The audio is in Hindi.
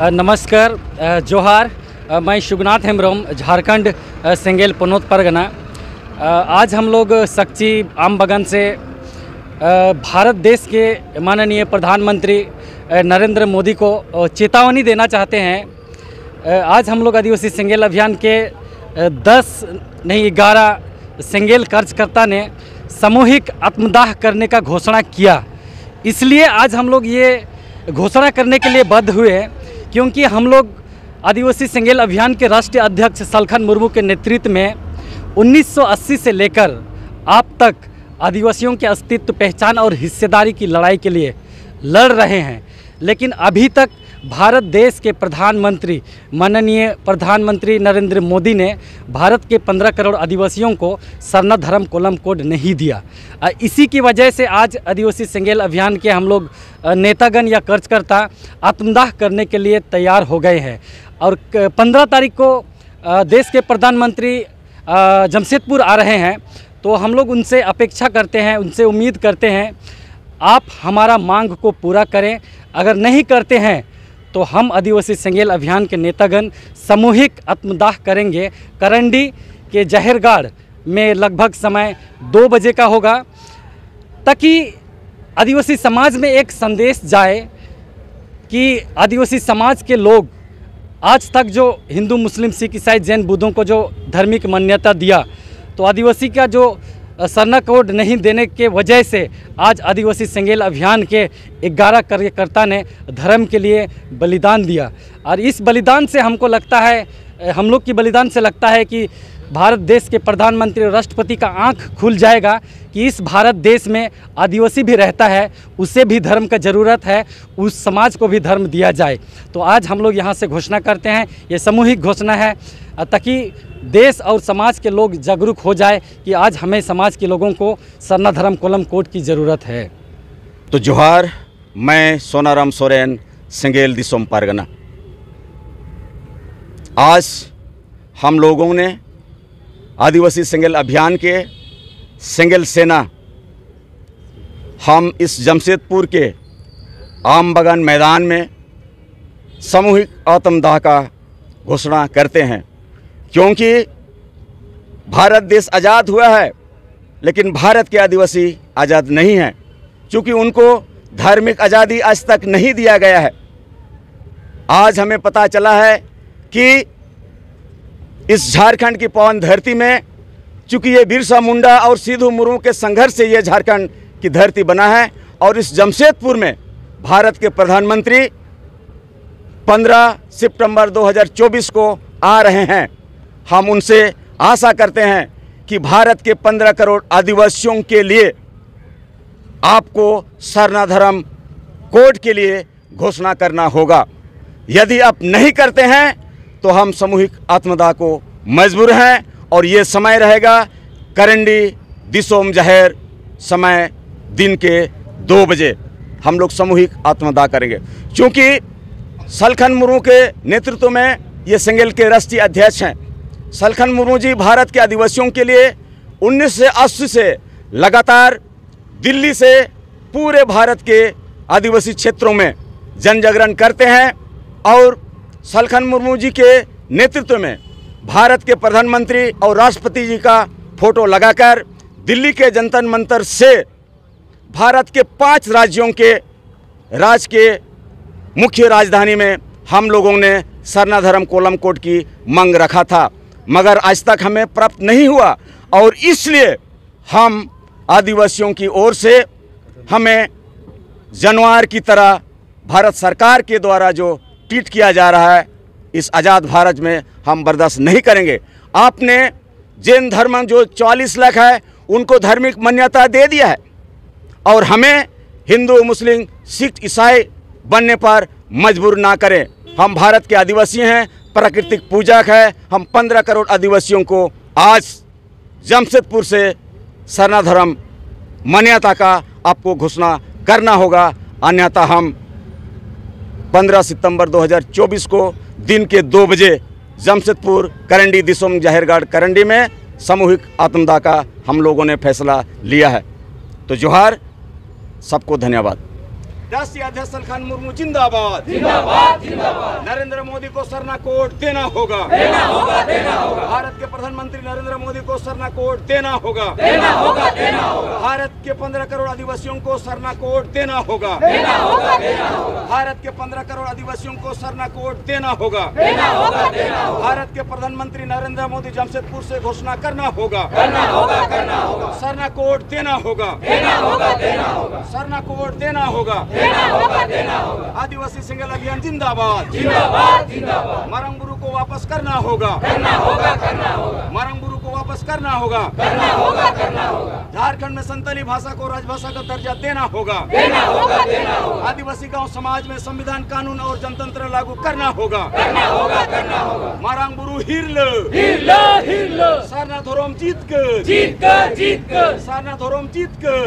नमस्कार, जोहार। मैं शुगनाथ हेम्ब्रम, झारखंड सेंगेल पनौत परगना। आज हम लोग सक्ची आम बगान से भारत देश के माननीय प्रधानमंत्री नरेंद्र मोदी को चेतावनी देना चाहते हैं। आज हम लोग आदिवासी सेंगेल अभियान के 10 नहीं 11 सेंगेल कार्यकर्ता ने सामूहिक आत्मदाह करने का घोषणा किया। इसलिए आज हम लोग ये घोषणा करने के लिए बद्ध हुए हैं क्योंकि हम लोग आदिवासी सेंगेल अभियान के राष्ट्रीय अध्यक्ष सलखन मुर्मू के नेतृत्व में 1980 से लेकर अब तक आदिवासियों के अस्तित्व, पहचान और हिस्सेदारी की लड़ाई के लिए लड़ रहे हैं। लेकिन अभी तक भारत देश के प्रधानमंत्री माननीय प्रधानमंत्री नरेंद्र मोदी ने भारत के 15 करोड़ आदिवासियों को सरना धर्म कोलम कोड नहीं दिया। इसी की वजह से आज आदिवासी सेंगेल अभियान के हम लोग नेतागण या कार्यकर्ता आत्मदाह करने के लिए तैयार हो गए हैं। और 15 तारीख को देश के प्रधानमंत्री जमशेदपुर आ रहे हैं, तो हम लोग उनसे अपेक्षा करते हैं, उनसे उम्मीद करते हैं आप हमारा मांग को पूरा करें। अगर नहीं करते हैं तो हम आदिवासी सेंगेल अभियान के नेतागण सामूहिक आत्मदाह करेंगे। करंडी के जहरगाड़ में लगभग समय 2 बजे का होगा, ताकि आदिवासी समाज में एक संदेश जाए कि आदिवासी समाज के लोग आज तक जो हिंदू, मुस्लिम, सिख, ईसाई, जैन, बुद्धों को जो धार्मिक मान्यता दिया, तो आदिवासी का जो सरना कोड नहीं देने के वजह से आज आदिवासी सेंगेल अभियान के 11 कार्यकर्ता ने धर्म के लिए बलिदान दिया। और इस बलिदान से हमको लगता है, हम लोग की बलिदान से लगता है कि भारत देश के प्रधानमंत्री और राष्ट्रपति का आंख खुल जाएगा कि इस भारत देश में आदिवासी भी रहता है, उसे भी धर्म का ज़रूरत है, उस समाज को भी धर्म दिया जाए। तो आज हम लोग यहाँ से घोषणा करते हैं, ये सामूहिक घोषणा है, ताकि देश और समाज के लोग जागरूक हो जाए कि आज हमें समाज के लोगों को सरना धर्म कोलम कोड की ज़रूरत है। तो जोहार, मैं सोनाराम सोरेन, सेंगेल दिसोम परगना। आज हम लोगों ने आदिवासी सेंगेल अभियान के सेंगेल सेना हम इस जमशेदपुर के आम बगान मैदान में सामूहिक आत्मदाह का घोषणा करते हैं, क्योंकि भारत आज़ाद आज़ाद हुआ है, लेकिन भारत के आदिवासी आज़ाद नहीं हैं, क्योंकि उनको धार्मिक आज़ादी आज तक नहीं दिया गया है। आज हमें पता चला है कि इस झारखंड की पावन धरती में, चूँकि ये बिरसा मुंडा और सिद्धू मुर्मू के संघर्ष से ये झारखंड की धरती बना है, और इस जमशेदपुर में भारत के प्रधानमंत्री 15 सितंबर 2024 को आ रहे हैं। हम उनसे आशा करते हैं कि भारत के 15 करोड़ आदिवासियों के लिए आपको सरना धर्म कोड के लिए घोषणा करना होगा। यदि आप नहीं करते हैं तो हम सामूहिक आत्मदाह को मजबूर हैं, और ये समय रहेगा करंडी दिसोम जहर, समय दिन के 2 बजे हम लोग सामूहिक आत्मदाह करेंगे। क्योंकि सलखन मुर्मू के नेतृत्व में ये सेंगेल के राष्ट्रीय अध्यक्ष हैं। सलखन मुर्मू जी भारत के आदिवासियों के लिए 1980 से लगातार दिल्ली से पूरे भारत के आदिवासी क्षेत्रों में जन जागरण करते हैं, और सलखन मुर्मू जी के नेतृत्व में भारत के प्रधानमंत्री और राष्ट्रपति जी का फोटो लगाकर दिल्ली के जंतर मंतर से भारत के 5 राज्यों के राज्य के मुख्य राजधानी में हम लोगों ने सरना धर्म कोलम कोड की मांग रखा था, मगर आज तक हमें प्राप्त नहीं हुआ। और इसलिए हम आदिवासियों की ओर से हमें जानवर की तरह भारत सरकार के द्वारा जो ट्रीट किया जा रहा है, इस आज़ाद भारत में हम बर्दाश्त नहीं करेंगे। आपने जैन धर्म जो 44 लाख है उनको धार्मिक मान्यता दे दिया है, और हमें हिंदू, मुस्लिम, सिख, ईसाई बनने पर मजबूर ना करें। हम भारत के आदिवासी हैं, प्राकृतिक पूजक है। हम 15 करोड़ आदिवासियों को आज जमशेदपुर से सरना धर्म मान्यता का आपको घोषणा करना होगा, अन्यथा हम 15 सितंबर 2024 को दिन के 2 बजे जमशेदपुर करंडी दिसोम जहरगाड़ करंडी में सामूहिक आत्मदाह का हम लोगों ने फैसला लिया है। तो जोहार, सबको धन्यवाद। राष्ट्रीय अध्यक्ष सलखन मुर्मू जिंदाबाद, जिंदाबाद, जिंदाबाद। नरेंद्र मोदी को सरना कोड देना होगा। भारत के प्रधानमंत्री नरेंद्र मोदी को सरना कोड देना होगा। भारत के 15 करोड़ आदिवासियों को सरना कोड देना होगा। भारत के 15 करोड़ आदिवासियों को सरना कोड देना होगा। भारत के प्रधानमंत्री नरेंद्र मोदी जमशेदपुर से घोषणा करना होगा। सरना कोड देना होगा। सरना कोड देना होगा। आदिवासी सिंगल अभियान जिंदाबाद। मारंगबुरु को वापस करना होगा। मारंगबुरु को वापस करना होगा। झारखंड में संताली भाषा को राजभाषा का दर्जा देना होगा। आदिवासी गांव समाज में संविधान, कानून और जनतंत्र लागू करना होगा। मारंगबुरु हिरलो सरना धोरम जीत कर। सरना धोरम जीत कर।